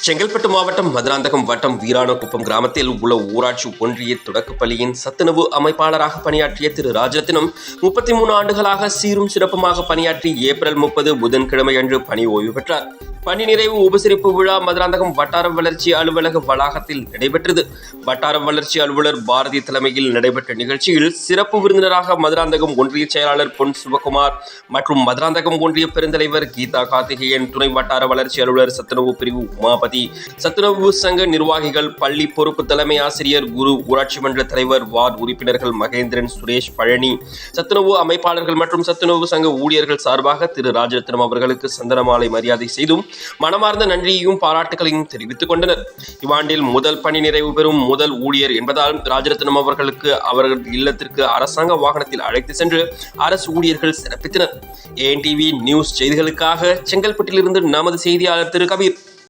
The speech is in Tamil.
செங்கல்பட்டு மாவட்டம் மதுராந்தகம் வட்டம் வீராணக்குப்பம் கிராமத்தில் உள்ள ஊராட்சி ஒன்றிய தொடக்கப்பள்ளியின் சத்துணவு அமைப்பாளராக பணியாற்றிய திரு ராஜரத்தினம் 33 ஆண்டுகளாக சீரும் சிறப்புமாக பணியாற்றி ஏப்ரல் 30 புதன்கிழமை அன்று பணி ஓய்வு பெற்றார். பணி நிறைவு உபசரிப்பு விழா மதுராந்தகம் வட்டார வளர்ச்சி அலுவலக வளாகத்தில் நடைபெற்றது. வட்டார வளர்ச்சி அலுவலர் பாரதி தலைமையில் நடைபெற்ற நிகழ்ச்சியில் சிறப்பு விருந்தினராக மதுராந்தகம் ஒன்றிய செயலாளர் பொன் சிவகுமார் மற்றும் மதுராந்தகம் ஒன்றிய பெருந்தலைவர் கீதா கார்த்திகேயன், துணை வட்டார வளர்ச்சி அலுவலர் சத்துணவு பிரிவு உமாபதி, சத்துணவு சங்க நிர்வாகிகள், பள்ளி பொறுப்பு தலைமை ஆசிரியர் குரு, ஊராட்சி மன்ற தலைவர், வார்டு உறுப்பினர்கள் மகேந்திரன், சுரேஷ், பழனி, சத்துணவு அமைப்பாளர்கள் மற்றும் சத்துணவு சங்க ஊழியர்கள் சார்பாக திரு ராஜரத்னம் அவர்களுக்கு சந்தனமாலை மரியாதை செய்தும் மனமார்ந்த நன்றியையும் பாராட்டுகளையும் தெரிவித்துக் கொண்டனர். இவ்வாண்டில் முதல் பணி நிறைவு பெறும் முதல் ஊழியர் என்பதால் ராஜரத்னம் அவர்களுக்கு அவர்கள் இல்லத்திற்கு அரசாங்க வாகனத்தில் அழைத்து சென்று அரசு ஊழியர்கள் சிறப்பித்தனர். ANTV நியூஸ் செய்திகளுக்காக செங்கல்பட்டிலிருந்து நமது செய்தியாளர் திரு கபீர்.